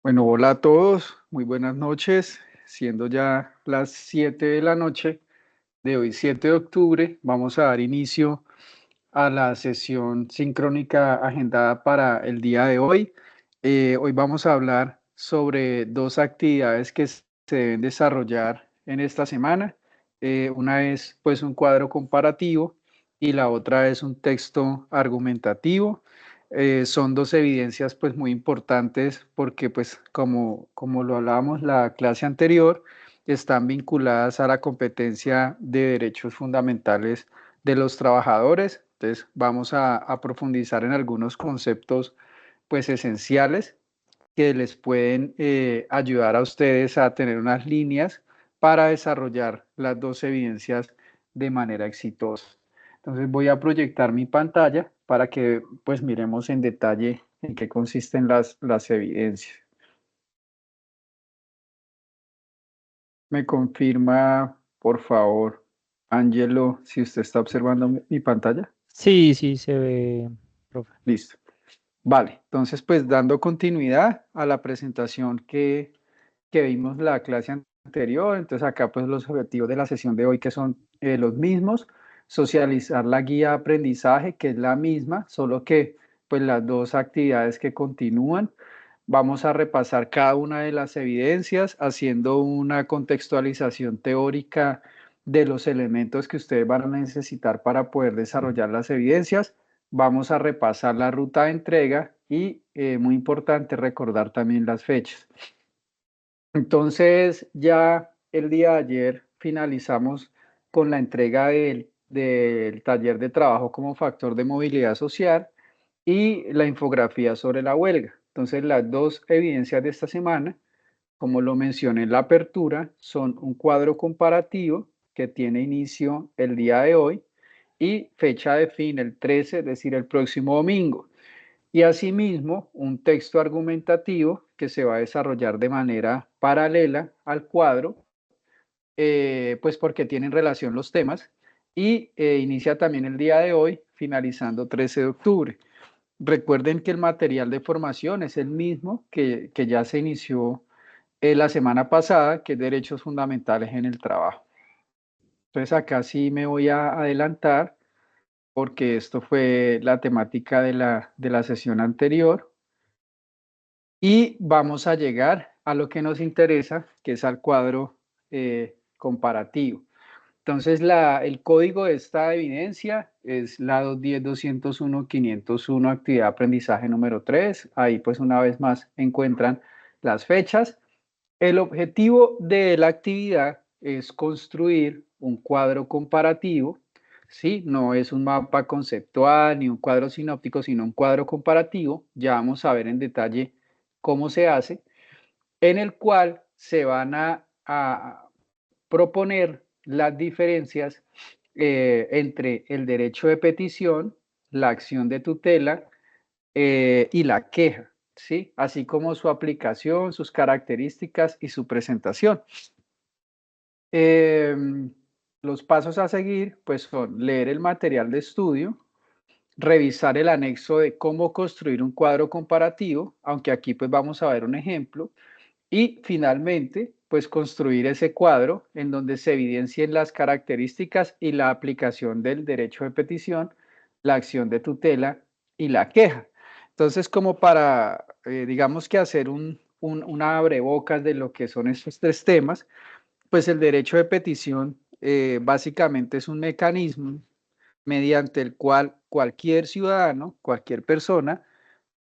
Bueno, hola a todos, muy buenas noches. Siendo ya las 7 de la noche de hoy, 7 de octubre, vamos a dar inicio a la sesión sincrónica agendada para el día de hoy. Hoy vamos a hablar sobre dos actividades que se deben desarrollar en esta semana. Una es pues un cuadro comparativo y la otra es un texto argumentativo. Son dos evidencias pues muy importantes porque pues como lo hablábamos la clase anterior, están vinculadas a la competencia de derechos fundamentales de los trabajadores. Entonces vamos a profundizar en algunos conceptos pues esenciales que les pueden ayudar a ustedes a tener unas líneas para desarrollar las dos evidencias de manera exitosa. Entonces voy a proyectar mi pantalla para que pues miremos en detalle en qué consisten las evidencias. Me confirma, por favor, Angelo, si usted está observando mi pantalla. Sí, sí, se ve, profe. Listo. Vale, entonces pues dando continuidad a la presentación que vimos la clase anterior, entonces acá pues los objetivos de la sesión de hoy que son los mismos, socializar la guía de aprendizaje que es la misma, solo que pues las dos actividades que continúan, vamos a repasar cada una de las evidencias haciendo una contextualización teórica de los elementos que ustedes van a necesitar para poder desarrollar las evidencias. Vamos a repasar la ruta de entrega y, muy importante, recordar también las fechas. Entonces, ya el día de ayer finalizamos con la entrega del taller de trabajo como factor de movilidad social y la infografía sobre la huelga. Entonces, las dos evidencias de esta semana, como lo mencioné en la apertura, son un cuadro comparativo que tiene inicio el día de hoy y fecha de fin el 13, es decir, el próximo domingo. Y asimismo, un texto argumentativo que se va a desarrollar de manera paralela al cuadro, pues porque tienen relación los temas, y inicia también el día de hoy, finalizando 13 de octubre. Recuerden que el material de formación es el mismo que ya se inició la semana pasada, que es Derechos Fundamentales en el Trabajo. Entonces acá sí me voy a adelantar porque esto fue la temática de la sesión anterior. Y vamos a llegar a lo que nos interesa, que es al cuadro comparativo. Entonces, el código de esta evidencia es la 210.201.501, actividad de aprendizaje número 3. Ahí, pues, una vez más encuentran las fechas. El objetivo de la actividad es construir un cuadro comparativo, ¿sí? No es un mapa conceptual ni un cuadro sinóptico, sino un cuadro comparativo. Ya vamos a ver en detalle cómo se hace, en el cual se van a proponer las diferencias entre el derecho de petición, la acción de tutela y la queja, ¿sí? Así como su aplicación, sus características y su presentación. Eh, los pasos a seguir, pues son leer el material de estudio, revisar el anexo de cómo construir un cuadro comparativo, aunque aquí pues vamos a ver un ejemplo, y finalmente, pues construir ese cuadro en donde se evidencien las características y la aplicación del derecho de petición, la acción de tutela y la queja. Entonces, como para, digamos que hacer una abrebocas de lo que son estos tres temas, pues el derecho de petición básicamente es un mecanismo mediante el cual cualquier ciudadano, cualquier persona,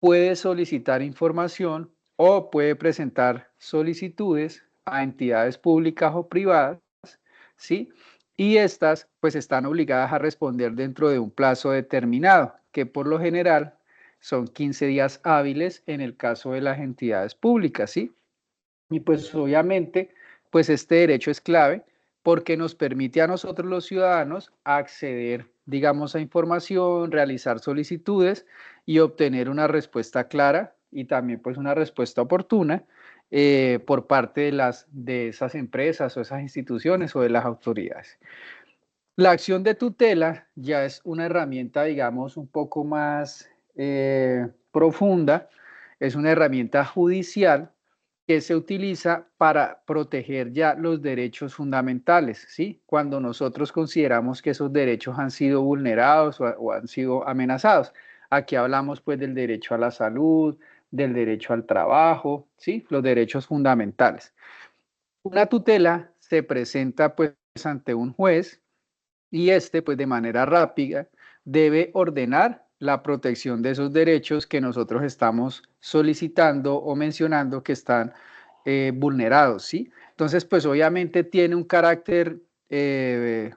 puede solicitar información o puede presentar solicitudes a entidades públicas o privadas, ¿sí? Y estas pues están obligadas a responder dentro de un plazo determinado, que por lo general son 15 días hábiles en el caso de las entidades públicas, ¿sí? Y pues obviamente, pues este derecho es clave porque nos permite a nosotros los ciudadanos acceder, digamos, a información, realizar solicitudes y obtener una respuesta clara y también pues una respuesta oportuna por parte de esas empresas o esas instituciones o de las autoridades. La acción de tutela ya es una herramienta, digamos, un poco más profunda, es una herramienta judicial que se utiliza para proteger ya los derechos fundamentales, ¿sí? Cuando nosotros consideramos que esos derechos han sido vulnerados o han sido amenazados. Aquí hablamos pues del derecho a la salud, del derecho al trabajo, ¿sí? Los derechos fundamentales. Una tutela se presenta pues ante un juez y este pues de manera rápida debe ordenar la protección de esos derechos que nosotros estamos solicitando o mencionando que están vulnerados, ¿sí? Entonces pues obviamente tiene un carácter de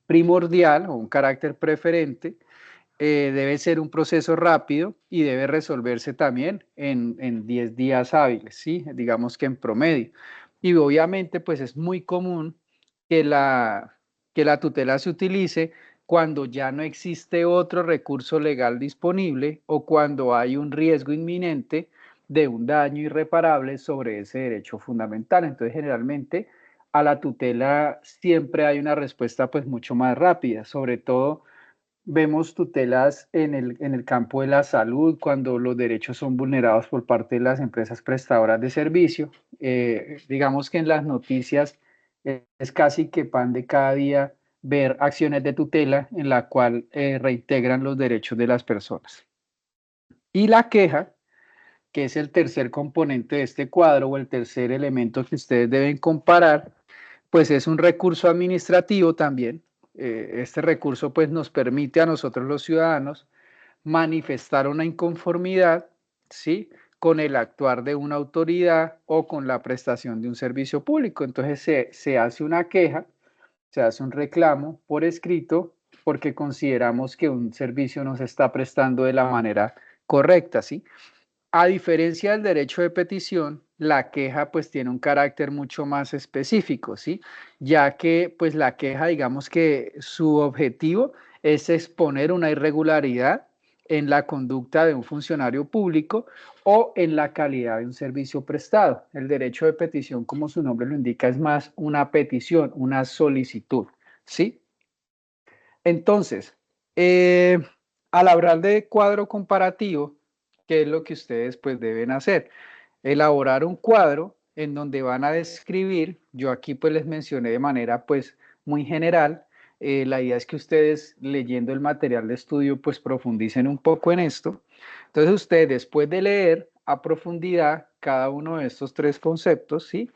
primordial o un carácter preferente, debe ser un proceso rápido y debe resolverse también en 10 días hábiles, ¿sí? Digamos que en promedio. Y obviamente, pues es muy común que que la tutela se utilice cuando ya no existe otro recurso legal disponible o cuando hay un riesgo inminente de un daño irreparable sobre ese derecho fundamental. Entonces, generalmente a la tutela siempre hay una respuesta pues mucho más rápida, sobre todo vemos tutelas en el campo de la salud cuando los derechos son vulnerados por parte de las empresas prestadoras de servicio. Digamos que en las noticias es casi que pan de cada día ver acciones de tutela en la cual reintegran los derechos de las personas. Y la queja, que es el tercer componente de este cuadro o el tercer elemento que ustedes deben comparar, pues es un recurso administrativo también. Este recurso pues nos permite a nosotros los ciudadanos manifestar una inconformidad, ¿sí? Con el actuar de una autoridad o con la prestación de un servicio público. Entonces se hace una queja, se hace un reclamo por escrito porque consideramos que un servicio no se está prestando de la manera correcta, ¿sí? A diferencia del derecho de petición, la queja pues tiene un carácter mucho más específico, ¿sí? Ya que pues la queja, digamos que su objetivo es exponer una irregularidad en la conducta de un funcionario público o en la calidad de un servicio prestado. El derecho de petición, como su nombre lo indica, es más una petición, una solicitud, ¿sí? Entonces, eh, al hablar de cuadro comparativo, ¿qué es lo que ustedes pues deben hacer? Elaborar un cuadro en donde van a describir, yo aquí pues les mencioné de manera pues muy general, la idea es que ustedes leyendo el material de estudio pues profundicen un poco en esto. Entonces ustedes después de leer a profundidad cada uno de estos tres conceptos, ¿sí?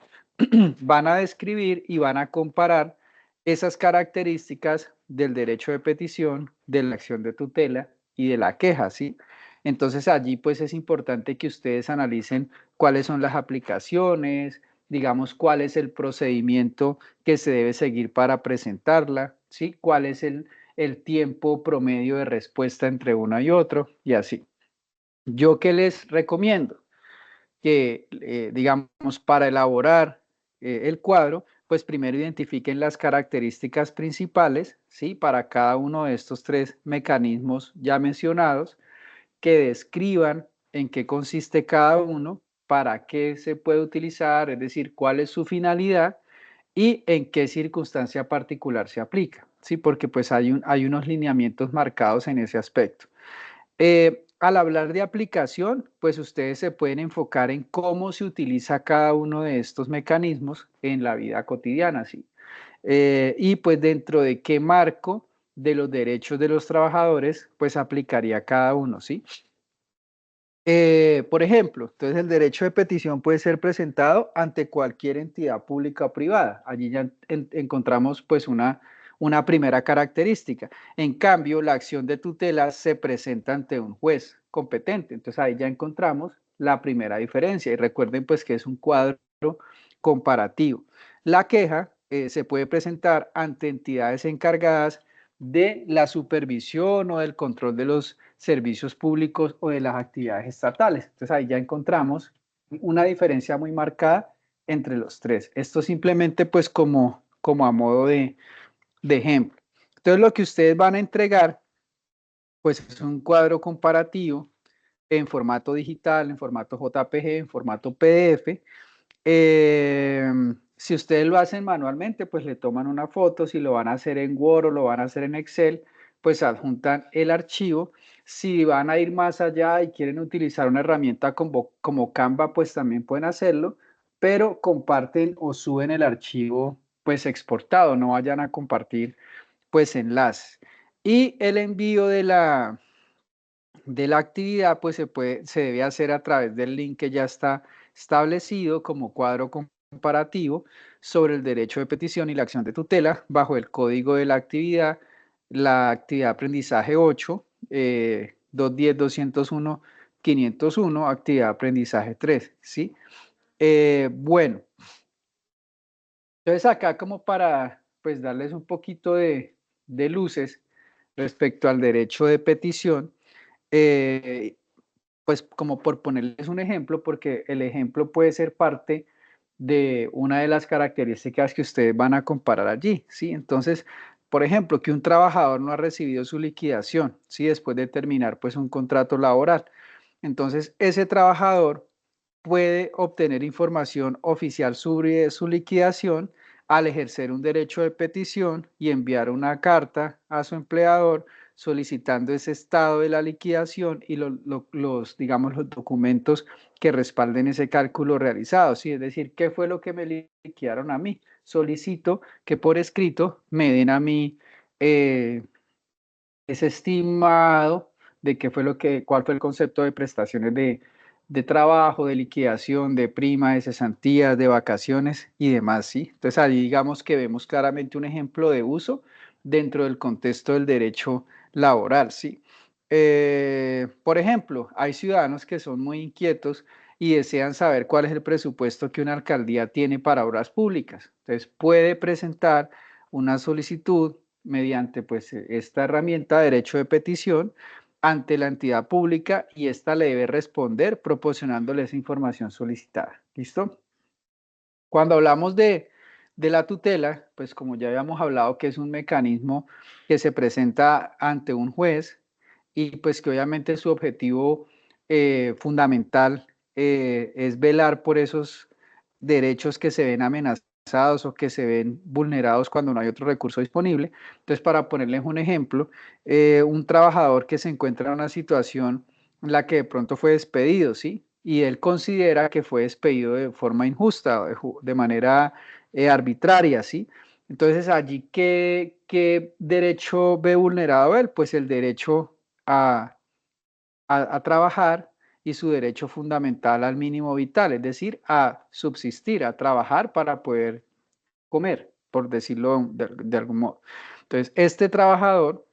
Van a describir y van a comparar esas características del derecho de petición, de la acción de tutela y de la queja, ¿sí? Entonces allí pues es importante que ustedes analicen cuáles son las aplicaciones, digamos cuál es el procedimiento que se debe seguir para presentarla, ¿sí? Cuál es el tiempo promedio de respuesta entre uno y otro y así. ¿Yo qué les recomiendo? Que, digamos, para elaborar el cuadro, pues primero identifiquen las características principales, ¿sí? Para cada uno de estos tres mecanismos ya mencionados, que describan en qué consiste cada uno, para qué se puede utilizar, es decir, cuál es su finalidad y en qué circunstancia particular se aplica, ¿sí? Porque pues hay unos lineamientos marcados en ese aspecto. Al hablar de aplicación, pues ustedes se pueden enfocar en cómo se utiliza cada uno de estos mecanismos en la vida cotidiana, ¿sí? Y pues dentro de qué marco de los derechos de los trabajadores, pues aplicaría cada uno, ¿sí? Por ejemplo, entonces el derecho de petición puede ser presentado ante cualquier entidad pública o privada. Allí ya encontramos pues una primera característica. En cambio, la acción de tutela se presenta ante un juez competente. Entonces ahí ya encontramos la primera diferencia. Y recuerden pues que es un cuadro comparativo. La queja se puede presentar ante entidades encargadas de la supervisión o del control de los servicios públicos o de las actividades estatales. Entonces ahí ya encontramos una diferencia muy marcada entre los tres. Esto simplemente pues como a modo de ejemplo. Entonces lo que ustedes van a entregar pues es un cuadro comparativo en formato digital, en formato JPG, en formato PDF. Si ustedes lo hacen manualmente, pues le toman una foto, si lo van a hacer en Word o lo van a hacer en Excel, pues adjuntan el archivo. Si van a ir más allá y quieren utilizar una herramienta como Canva, pues también pueden hacerlo, pero comparten o suben el archivo pues exportado, no vayan a compartir pues enlaces. Y el envío de la actividad pues se debe hacer a través del link que ya está establecido como cuadro comparativo sobre el derecho de petición y la acción de tutela bajo el código de la actividad aprendizaje 8, 210.201.501, actividad aprendizaje 3, ¿sí? Bueno, entonces acá como para pues darles un poquito de luces respecto al derecho de petición, eh, pues como por ponerles un ejemplo, porque el ejemplo puede ser parte de una de las características que ustedes van a comparar allí, ¿sí? Entonces, por ejemplo, que un trabajador no ha recibido su liquidación, ¿sí? Después de terminar pues un contrato laboral. Entonces, ese trabajador puede obtener información oficial sobre su liquidación al ejercer un derecho de petición y enviar una carta a su empleador solicitando ese estado de la liquidación y los, digamos, los documentos que respalden ese cálculo realizado, ¿sí? Es decir, ¿qué fue lo que me liquidaron a mí? Solicito que por escrito me den a mí ese estimado de qué fue cuál fue el concepto de prestaciones de trabajo, de liquidación, de prima, de cesantías, de vacaciones y demás, ¿sí? Entonces ahí digamos que vemos claramente un ejemplo de uso dentro del contexto del derecho laboral, ¿sí? Por ejemplo, hay ciudadanos que son muy inquietos y desean saber cuál es el presupuesto que una alcaldía tiene para obras públicas. Entonces puede presentar una solicitud mediante pues esta herramienta de derecho de petición ante la entidad pública y ésta le debe responder proporcionándole esa información solicitada. ¿Listo? Cuando hablamos de la tutela, pues como ya habíamos hablado que es un mecanismo que se presenta ante un juez y pues que obviamente su objetivo fundamental es velar por esos derechos que se ven amenazados o que se ven vulnerados cuando no hay otro recurso disponible. Entonces, para ponerles un ejemplo, un trabajador que se encuentra en una situación en la que de pronto fue despedido, ¿sí? Y él considera que fue despedido de forma injusta, de manera arbitraria, ¿sí? Entonces, allí, ¿qué derecho ve vulnerado él? Pues el derecho a trabajar y su derecho fundamental al mínimo vital, es decir, a subsistir, a trabajar para poder comer, por decirlo de algún modo. Entonces, este trabajador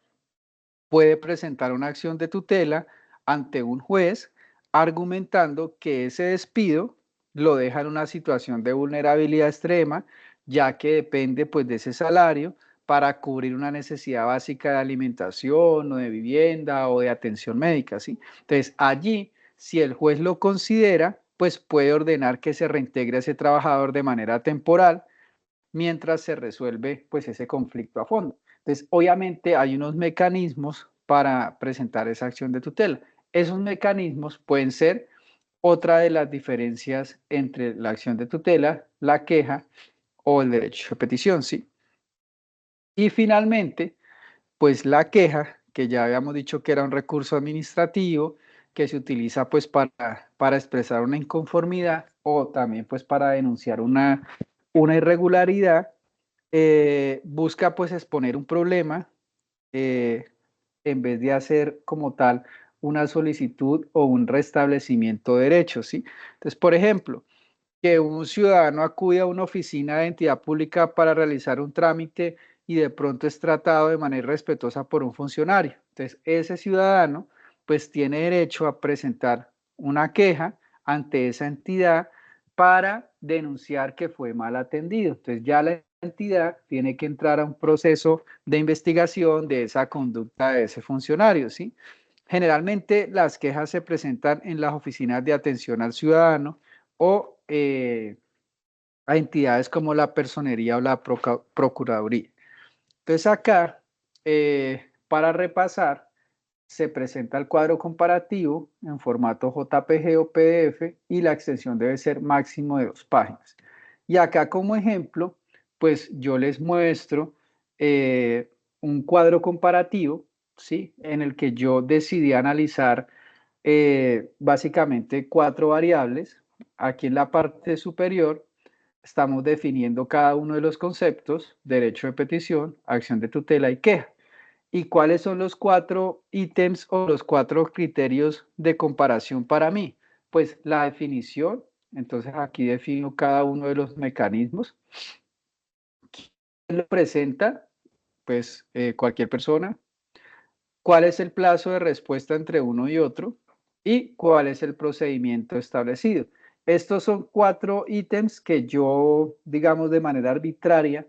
puede presentar una acción de tutela ante un juez argumentando que ese despido lo deja en una situación de vulnerabilidad extrema, ya que depende pues de ese salario para cubrir una necesidad básica de alimentación o de vivienda o de atención médica, ¿sí? Entonces, allí, si el juez lo considera, pues puede ordenar que se reintegre a ese trabajador de manera temporal mientras se resuelve pues ese conflicto a fondo. Entonces, obviamente hay unos mecanismos para presentar esa acción de tutela. Esos mecanismos pueden ser otra de las diferencias entre la acción de tutela, la queja o el derecho de petición, ¿sí? Y finalmente, pues la queja, que ya habíamos dicho que era un recurso administrativo que se utiliza pues para expresar una inconformidad o también pues para denunciar una irregularidad, busca pues exponer un problema eh, en vez de hacer como tal una solicitud o un restablecimiento de derechos, ¿sí? Entonces, por ejemplo, que un ciudadano acude a una oficina de entidad pública para realizar un trámite y de pronto es tratado de manera irrespetuosa por un funcionario. Entonces, ese ciudadano pues tiene derecho a presentar una queja ante esa entidad para denunciar que fue mal atendido. Entonces, ya la entidad tiene que entrar a un proceso de investigación de esa conducta de ese funcionario, ¿sí? Generalmente las quejas se presentan en las oficinas de atención al ciudadano o a entidades como la Personería o la Procuraduría. Entonces acá, para repasar, se presenta el cuadro comparativo en formato JPG o PDF y la extensión debe ser máximo de 2 páginas. Y acá como ejemplo, pues yo les muestro un cuadro comparativo ¿sí? En el que yo decidí analizar básicamente 4 variables. Aquí en la parte superior estamos definiendo cada uno de los conceptos: derecho de petición, acción de tutela y queja. ¿Y cuáles son los 4 ítems o los 4 criterios de comparación para mí? Pues la definición. Entonces aquí defino cada uno de los mecanismos. ¿Quién lo presenta? Pues cualquier persona. ¿Cuál es el plazo de respuesta entre uno y otro? ¿Y cuál es el procedimiento establecido? Estos son 4 ítems que yo, digamos, de manera arbitraria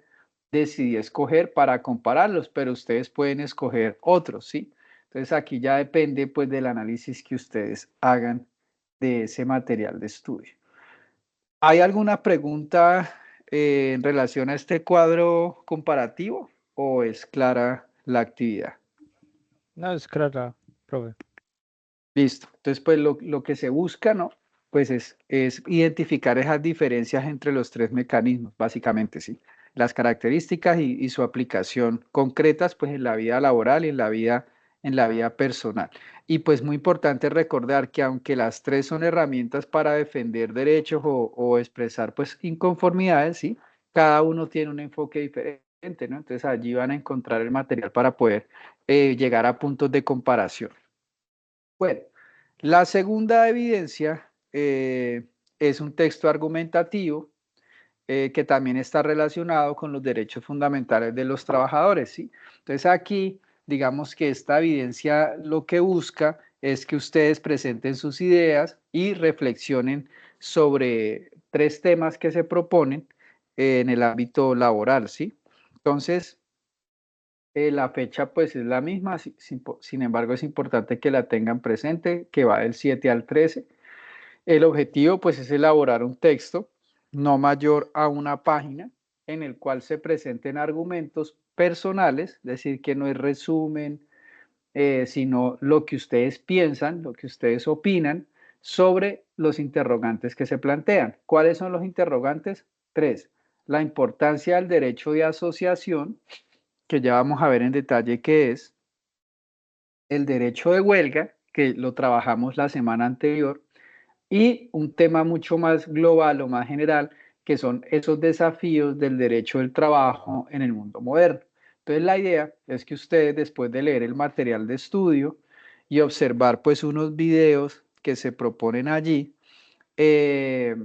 decidí escoger para compararlos, pero ustedes pueden escoger otros, ¿sí? Entonces aquí ya depende pues del análisis que ustedes hagan de ese material de estudio. ¿Hay alguna pregunta en relación a este cuadro comparativo o es clara la actividad? No, es clara, profe. Listo. Entonces, pues lo que se busca, ¿no? Pues es identificar esas diferencias entre los 3 mecanismos, básicamente, ¿sí? Las características y su aplicación concretas, pues en la vida laboral y en la vida personal. Y pues muy importante recordar que aunque las 3 son herramientas para defender derechos o expresar pues inconformidades, ¿sí? Cada uno tiene un enfoque diferente, ¿no? Entonces allí van a encontrar el material para poder llegar a puntos de comparación. Bueno, la segunda evidencia es un texto argumentativo que también está relacionado con los derechos fundamentales de los trabajadores, ¿sí? Entonces aquí, digamos que esta evidencia lo que busca es que ustedes presenten sus ideas y reflexionen sobre 3 temas que se proponen en el ámbito laboral, ¿sí? Entonces, la fecha pues es la misma, sin embargo es importante que la tengan presente, que va del 7 al 13. El objetivo pues es elaborar un texto no mayor a una página en el cual se presenten argumentos personales, es decir, que no es resumen, sino lo que ustedes piensan, lo que ustedes opinan sobre los interrogantes que se plantean. ¿Cuáles son los interrogantes? 3. La importancia del derecho de asociación, que ya vamos a ver en detalle qué es, el derecho de huelga, que lo trabajamos la semana anterior, y un tema mucho más global o más general, que son esos desafíos del derecho del trabajo en el mundo moderno. Entonces la idea es que ustedes, después de leer el material de estudio y observar pues unos videos que se proponen allí, eh,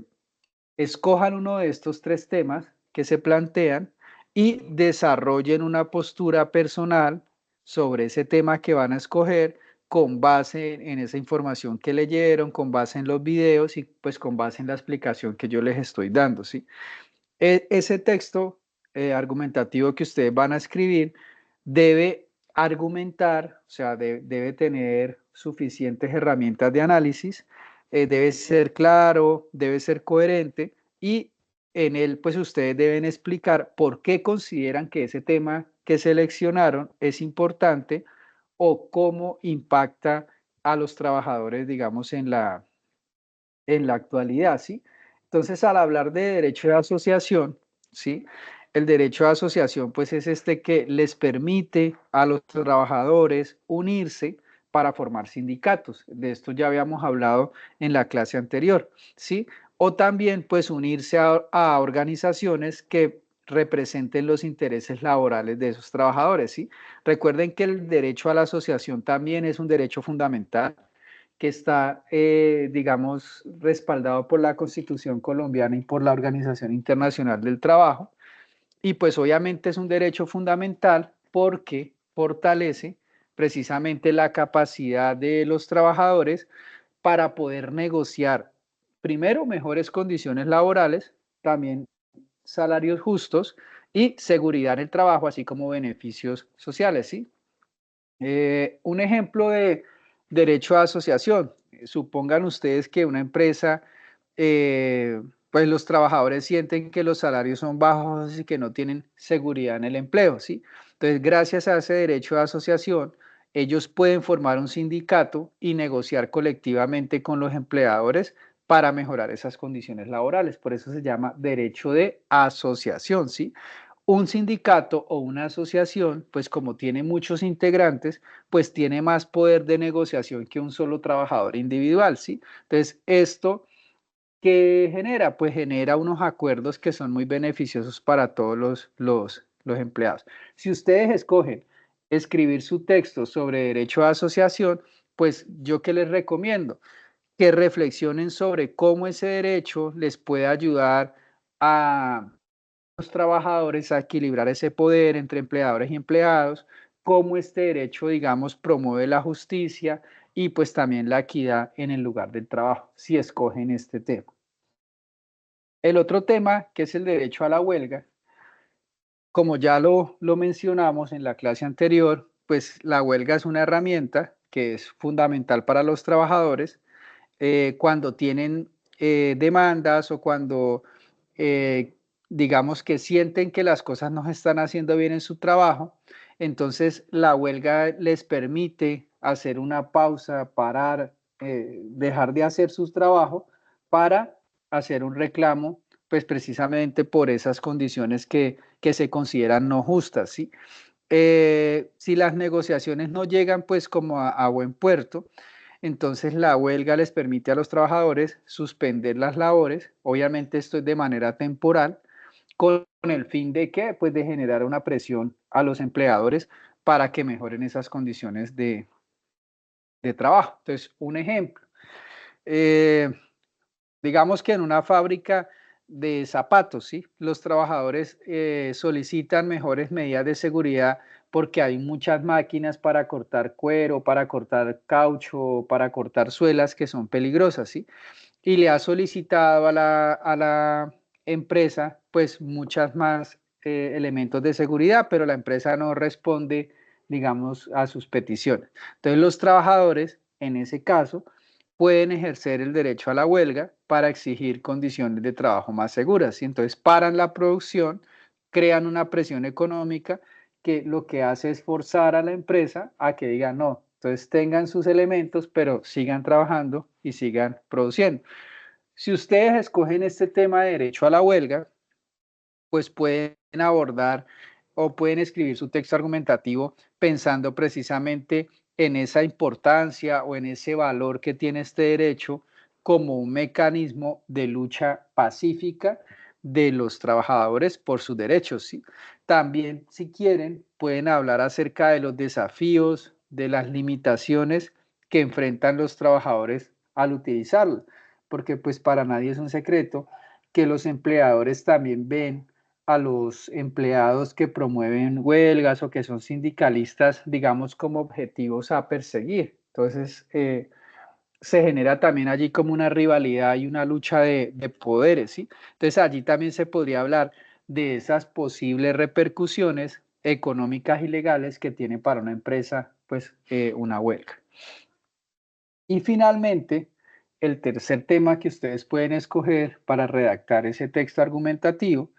escojan uno de estos 3 temas que se plantean y desarrollen una postura personal sobre ese tema que van a escoger con base en esa información que leyeron, con base en los videos y pues con base en la explicación que yo les estoy dando, ¿sí? Ese texto argumentativo que ustedes van a escribir debe argumentar, o sea, debe tener suficientes herramientas de análisis, debe ser claro, debe ser coherente y en él pues ustedes deben explicar por qué consideran que ese tema que seleccionaron es importante o cómo impacta a los trabajadores, digamos, en la actualidad, ¿sí? Entonces, al hablar de derecho de asociación, ¿sí? El derecho de asociación, pues es este que les permite a los trabajadores unirse para formar sindicatos. De esto ya habíamos hablado en la clase anterior, ¿sí? O también, pues, unirse a organizaciones que representen los intereses laborales de esos trabajadores, ¿sí? Recuerden que el derecho a la asociación también es un derecho fundamental que está, digamos, respaldado por la Constitución colombiana y por la Organización Internacional del Trabajo. Y pues obviamente es un derecho fundamental porque fortalece precisamente la capacidad de los trabajadores para poder negociar, primero, mejores condiciones laborales, también salarios justos y seguridad en el trabajo, así como beneficios sociales, ¿sí? Un ejemplo de derecho a asociación. Supongan ustedes que una empresa, pues los trabajadores sienten que los salarios son bajos y que no tienen seguridad en el empleo, ¿sí? Entonces, gracias a ese derecho de asociación, ellos pueden formar un sindicato y negociar colectivamente con los empleadores para mejorar esas condiciones laborales. Por eso se llama derecho de asociación, ¿sí? Un sindicato o una asociación, pues como tiene muchos integrantes, pues tiene más poder de negociación que un solo trabajador individual, ¿sí? Entonces, esto, ¿qué genera? Pues genera unos acuerdos que son muy beneficiosos para todos los empleados. Si ustedes escogen escribir su texto sobre derecho a asociación, pues yo qué les recomiendo, que reflexionen sobre cómo ese derecho les puede ayudar a los trabajadores a equilibrar ese poder entre empleadores y empleados, cómo este derecho, digamos, promueve la justicia y pues también la equidad en el lugar del trabajo, si escogen este tema. El otro tema, que es el derecho a la huelga, como ya lo mencionamos en la clase anterior, pues la huelga es una herramienta que es fundamental para los trabajadores cuando tienen demandas o cuando eh, digamos que sienten que las cosas no se están haciendo bien en su trabajo, entonces la huelga les permite hacer una pausa, parar, dejar de hacer su trabajo para hacer un reclamo, pues precisamente por esas condiciones que se consideran no justas, ¿sí? Si las negociaciones no llegan pues como a buen puerto, entonces la huelga les permite a los trabajadores suspender las labores, obviamente esto es de manera temporal, con el fin de qué, pues de generar una presión a los empleadores para que mejoren esas condiciones de trabajo. Entonces, un ejemplo, eh, digamos que en una fábrica de zapatos, ¿sí? Los trabajadores solicitan mejores medidas de seguridad porque hay muchas máquinas para cortar cuero, para cortar caucho, para cortar suelas que son peligrosas, ¿sí? Y le ha solicitado a la empresa pues muchas más elementos de seguridad, pero la empresa no responde, digamos, a sus peticiones. Entonces los trabajadores, en ese caso, pueden ejercer el derecho a la huelga para exigir condiciones de trabajo más seguras, ¿sí? Entonces paran la producción, crean una presión económica que lo que hace es forzar a la empresa a que diga no. Entonces tengan sus elementos, pero sigan trabajando y sigan produciendo. Si ustedes escogen este tema de derecho a la huelga, pues pueden abordar o pueden escribir su texto argumentativo pensando precisamente en esa importancia o en ese valor que tiene este derecho como un mecanismo de lucha pacífica de los trabajadores por sus derechos, ¿sí? También, si quieren, pueden hablar acerca de los desafíos, de las limitaciones que enfrentan los trabajadores al utilizarlo, porque pues para nadie es un secreto que los empleadores también ven a los empleados que promueven huelgas o que son sindicalistas, digamos, como objetivos a perseguir. Entonces, se genera también allí como una rivalidad y una lucha de poderes, ¿sí? Entonces, allí también se podría hablar de esas posibles repercusiones económicas y legales que tiene para una empresa, pues, una huelga. Y finalmente, el tercer tema que ustedes pueden escoger para redactar ese texto argumentativo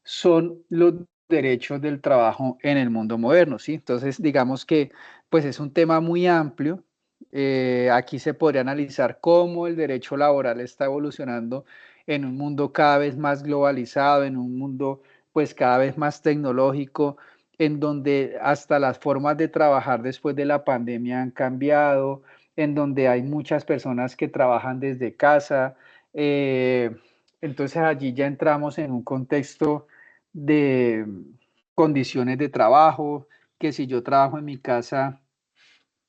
son los derechos del trabajo en el mundo moderno, ¿sí? Entonces, digamos que pues es un tema muy amplio. Aquí se podría analizar cómo el derecho laboral está evolucionando en un mundo cada vez más globalizado, en un mundo pues cada vez más tecnológico, en donde hasta las formas de trabajar después de la pandemia han cambiado, en donde hay muchas personas que trabajan desde casa. eh, entonces allí ya entramos en un contexto de condiciones de trabajo, que si yo trabajo en mi casa,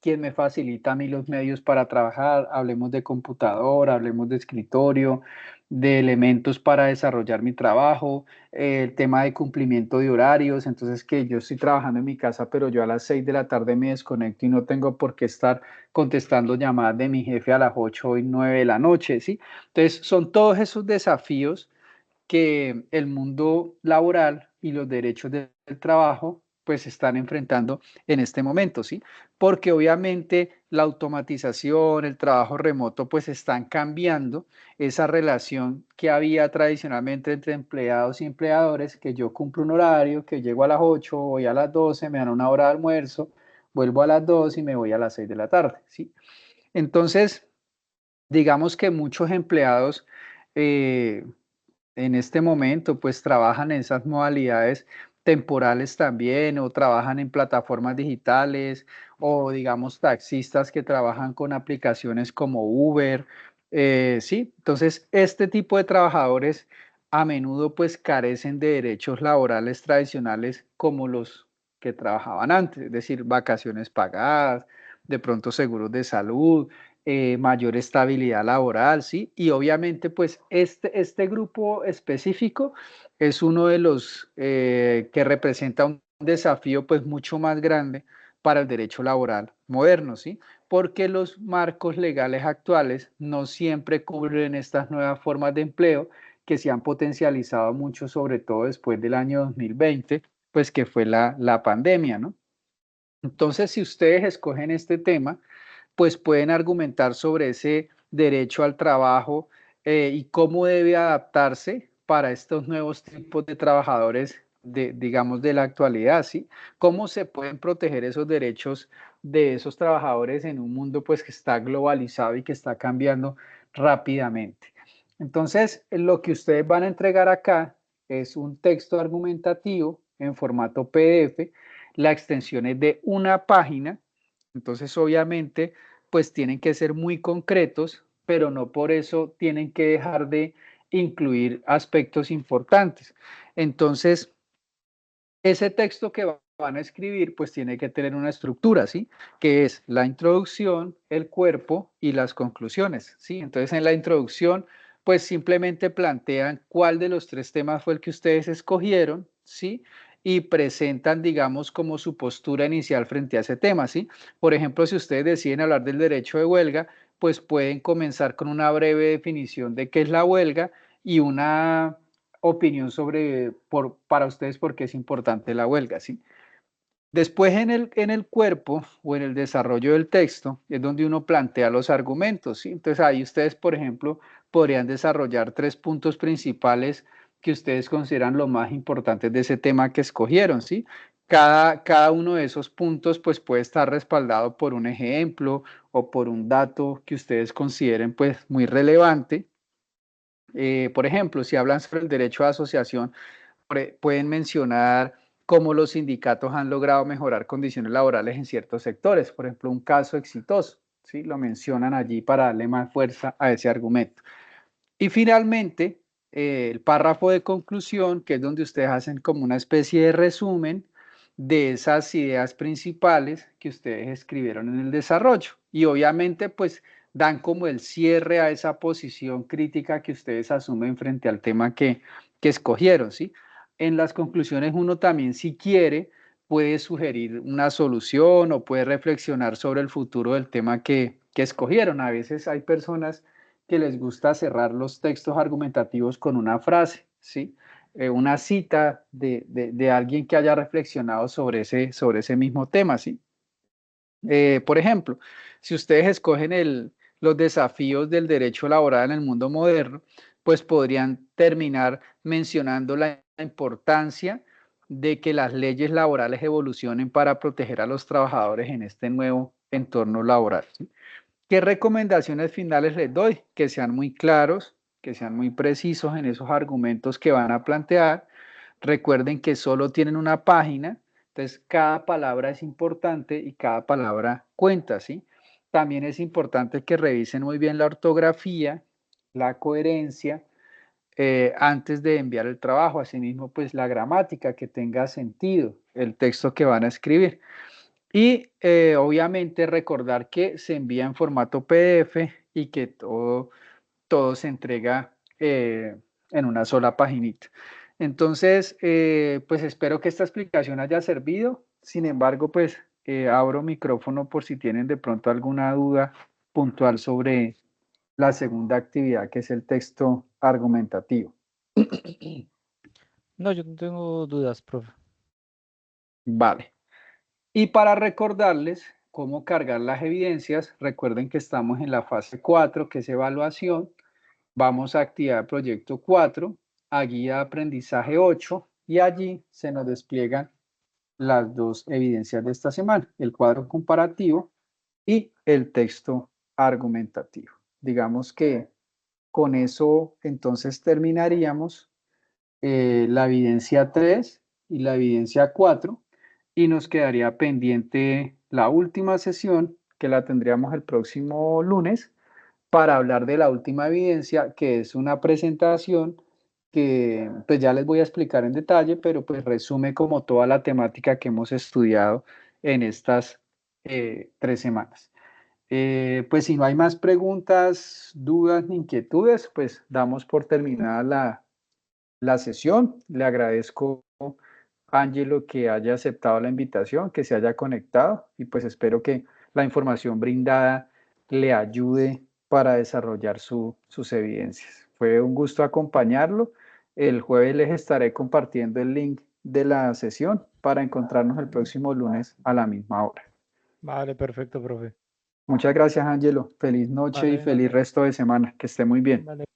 ¿quién me facilita a mí los medios para trabajar? Hablemos de computador, hablemos de escritorio, de elementos para desarrollar mi trabajo, el tema de cumplimiento de horarios, entonces que yo estoy trabajando en mi casa, pero yo a las 6 de la tarde me desconecto y no tengo por qué estar contestando llamadas de mi jefe a las 8 y 9 de la noche, ¿sí? Entonces son todos esos desafíos que el mundo laboral y los derechos del trabajo pues se están enfrentando en este momento, ¿sí? Porque obviamente la automatización, el trabajo remoto, pues están cambiando esa relación que había tradicionalmente entre empleados y empleadores, que yo cumplo un horario, que llego a las 8, voy a las 12, me dan una hora de almuerzo, vuelvo a las 2 y me voy a las 6 de la tarde, ¿sí? Entonces, digamos que muchos empleados en este momento, pues trabajan en esas modalidades temporales también, o trabajan en plataformas digitales, o digamos taxistas que trabajan con aplicaciones como Uber, sí, entonces este tipo de trabajadores a menudo pues carecen de derechos laborales tradicionales como los que trabajaban antes, es decir, vacaciones pagadas, de pronto seguros de salud, mayor estabilidad laboral, ¿sí? Y obviamente pues este grupo específico es uno de los que representa un desafío pues mucho más grande para el derecho laboral moderno, ¿sí? Porque los marcos legales actuales no siempre cubren estas nuevas formas de empleo que se han potencializado mucho, sobre todo después del año 2020, pues que fue la pandemia, ¿no? Entonces, si ustedes escogen este tema, pues pueden argumentar sobre ese derecho al trabajo y cómo debe adaptarse para estos nuevos tipos de trabajadores digamos, de la actualidad, ¿sí? Cómo se pueden proteger esos derechos de esos trabajadores en un mundo pues que está globalizado y que está cambiando rápidamente. Entonces, lo que ustedes van a entregar acá es un texto argumentativo en formato PDF. La extensión es de una página. Entonces, obviamente, pues tienen que ser muy concretos, pero no por eso tienen que dejar de incluir aspectos importantes. Entonces, ese texto que van a escribir, pues tiene que tener una estructura, ¿sí? Que es la introducción, el cuerpo y las conclusiones, ¿sí? Entonces, en la introducción, pues simplemente plantean cuál de los tres temas fue el que ustedes escogieron, ¿sí? Y presentan, digamos, como su postura inicial frente a ese tema, ¿sí? Por ejemplo, si ustedes deciden hablar del derecho de huelga, pues pueden comenzar con una breve definición de qué es la huelga y una opinión sobre, para ustedes, por qué es importante la huelga, ¿sí? Después en el cuerpo o en el desarrollo del texto es donde uno plantea los argumentos, ¿sí? Entonces ahí ustedes, por ejemplo, podrían desarrollar tres puntos principales que ustedes consideran los más importantes de ese tema que escogieron, ¿sí? Cada uno de esos puntos pues puede estar respaldado por un ejemplo o por un dato que ustedes consideren pues muy relevante. Por ejemplo, si hablan sobre el derecho a asociación, pueden mencionar cómo los sindicatos han logrado mejorar condiciones laborales en ciertos sectores. Por ejemplo, un caso exitoso, ¿sí? Lo mencionan allí para darle más fuerza a ese argumento. Y finalmente, el párrafo de conclusión, que es donde ustedes hacen como una especie de resumen de esas ideas principales que ustedes escribieron en el desarrollo. Y obviamente, pues dan como el cierre a esa posición crítica que ustedes asumen frente al tema que escogieron, ¿sí? En las conclusiones uno también, si quiere, puede sugerir una solución o puede reflexionar sobre el futuro del tema que escogieron. A veces hay personas que les gusta cerrar los textos argumentativos con una frase, ¿sí? Una cita de alguien que haya reflexionado sobre ese mismo tema, ¿sí? Por ejemplo, si ustedes escogen los desafíos del derecho laboral en el mundo moderno, pues podrían terminar mencionando la importancia de que las leyes laborales evolucionen para proteger a los trabajadores en este nuevo entorno laboral, ¿sí? ¿Qué recomendaciones finales les doy? Que sean muy claros, que sean muy precisos en esos argumentos que van a plantear. Recuerden que solo tienen una página, entonces cada palabra es importante y cada palabra cuenta, ¿sí? También es importante que revisen muy bien la ortografía, la coherencia, antes de enviar el trabajo. Asimismo, pues la gramática, que tenga sentido el texto que van a escribir. Y obviamente recordar que se envía en formato PDF y que todo se entrega en una sola paginita. Entonces, pues espero que esta explicación haya servido. Sin embargo, pues abro micrófono por si tienen de pronto alguna duda puntual sobre la segunda actividad, que es el texto argumentativo. No, yo no tengo dudas, profe. Vale. Y para recordarles cómo cargar las evidencias, recuerden que estamos en la fase 4, que es evaluación. Vamos a activar proyecto 4, a guía de aprendizaje 8, y allí se nos despliegan las dos evidencias de esta semana, el cuadro comparativo y el texto argumentativo. Digamos que con eso entonces terminaríamos la evidencia 3 y la evidencia 4, y nos quedaría pendiente la última sesión, que la tendríamos el próximo lunes, para hablar de la última evidencia, que es una presentación que pues ya les voy a explicar en detalle, pero pues resume como toda la temática que hemos estudiado en estas 3 semanas. Pues si no hay más preguntas, dudas ni inquietudes, pues damos por terminada la sesión. Le agradezco a Ángelo que haya aceptado la invitación, que se haya conectado y pues espero que la información brindada le ayude para desarrollar sus evidencias. Fue un gusto acompañarlo. El jueves les estaré compartiendo el link de la sesión para encontrarnos el próximo lunes a la misma hora. Vale, perfecto, profe. Muchas gracias, Ángelo. Feliz noche y Vale, feliz resto de semana. Que esté muy bien. vale.